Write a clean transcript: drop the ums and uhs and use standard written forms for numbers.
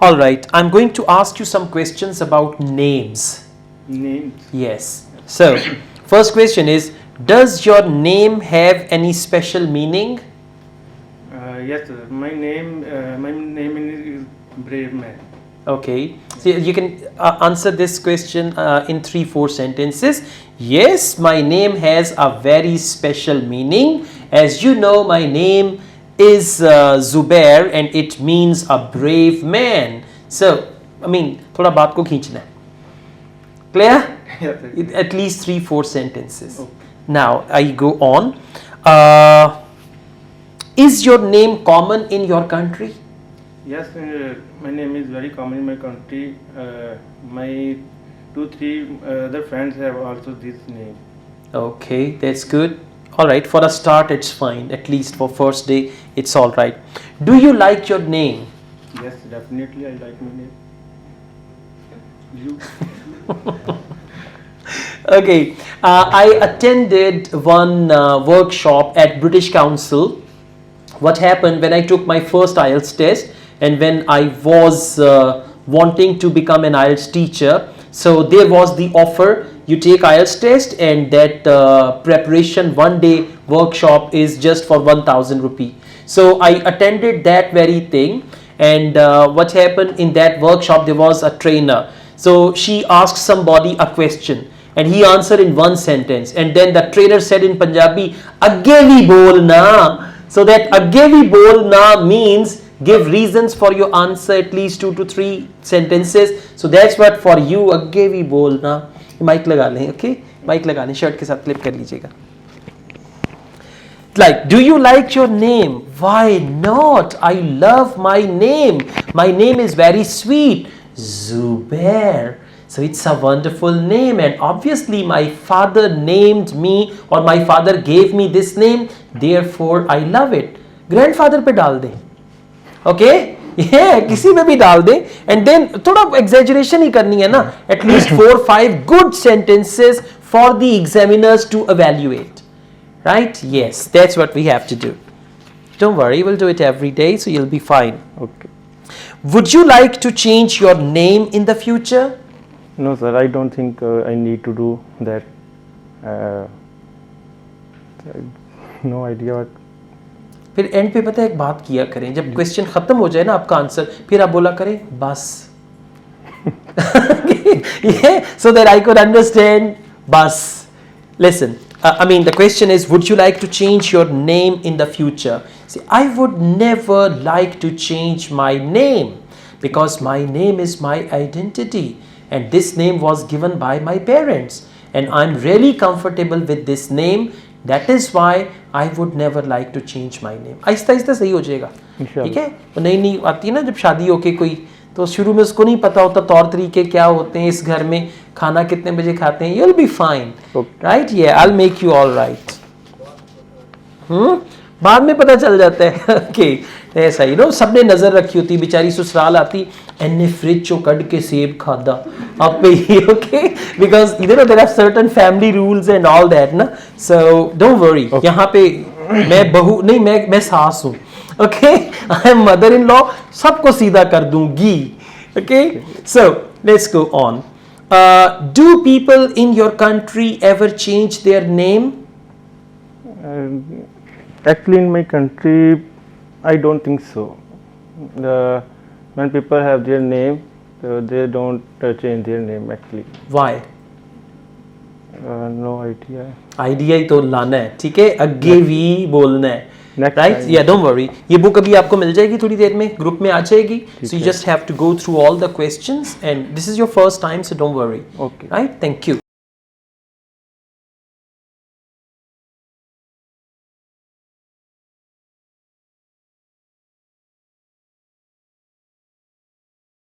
All right, I'm going to ask you some questions about names. Names. Yes. So, first question is, does your name have any special meaning? Yes, sir. My name is Brave Man. Okay. So you can answer this question in 3-4 sentences. Yes, my name has a very special meaning. As you know, my name is Zubair and it means a brave man. So, I mean, थोड़ा बात को खींचना है. Clear? Yes, sir. At least 3-4 sentences. Okay. Now, I go on. Is your name common in your country? Yes, my name is very common in my country. My 2-3 other friends have also this name. Okay, that's good. All right, for a start, it's fine. At least for first day, it's all right. Do you like your name? Yes, definitely I like my name. You? Okay, I attended one workshop at British Council. What happened when I took my first IELTS test and when I was wanting to become an IELTS teacher, so there was the offer, you take IELTS test and that preparation one day workshop is just for 1000 rupee. So I attended that very thing, and what happened in that workshop, there was a trainer. So she asked somebody a question and he answered in one sentence, and then the trainer said in Punjabi, "Agge vi bolna." So that "agge vi bolna" means give reasons for your answer, at least 2 to 3 sentences. So that's what for you, "agge vi bolna." Mic लगा लें, okay? Mic लगा लें, shirt के साथ clip कर लीजिएगा. Like, do you like your name? Why not? I love my name. My name is very sweet. Zubair. So it's a wonderful name, and obviously my father named me, or my father gave me this name, therefore I love it. Grandfather पे डाल दें. Okay? Yeah, किसी में भी डाल दें, and then थोड़ा exaggeration ही करनी है ना, at least 4-5 good sentences for the examiners to evaluate. Right? Yes, that's what we have to do. Don't worry, we'll do it every day, so you'll be fine. Okay. Would you like to change your name in the future? No, sir. I don't think I need to do that. No idea what. फिर and पे पता है एक बात किया करें, जब question खत्म हो जाए ना आपका आंसर, फिर आप बोला करें बस. Yeah, so that I could understand. Bas. Listen, I mean the question is, would you like to change your name in the future? See, I would never like to change my name because my name is my identity and this name was given by my parents and I'm really comfortable with this name. That is why I would never like to change my name. Aahista Aahista सही हो जाएगा, ठीक है? वो नई नई आती है ना जब शादी होके कोई, तो शुरू में उसको नहीं पता होता तौर तरीके क्या होते हैं, इस घर में खाना कितने बजे खाते हैं. You'll be fine, right? Yeah, I'll make you all right. बाद में पता चल जाता है. Okay, ऐसा ही नो, सबने नजर रखी होती, बेचारी ससुराल आती, एने फ्रिज चो कड़ के सेब खादा अब पे ही. Okay, because you know there are certain family rules and all that ना, so don't worry. यहाँ पे मैं बहू नहीं, मैं सास हूँ. Okay, I am mother-in-law, सबको सीधा कर दूंगी. Okay, so let's go on. Do people in your country ever change their name? Actually, in my country, I don't think so. When people have their name, they don't change their name actually. Why? No idea. Idea ही तो लाना है, ठीक है? अगे भी बोलना है, राइट? या डोंट वरी, ये बुक अभी आपको मिल जाएगी थोड़ी देर में, ग्रुप में आ जाएगी. So you just have to go through all the questions and this is your first time, so don't worry. Okay. Right? Thank you.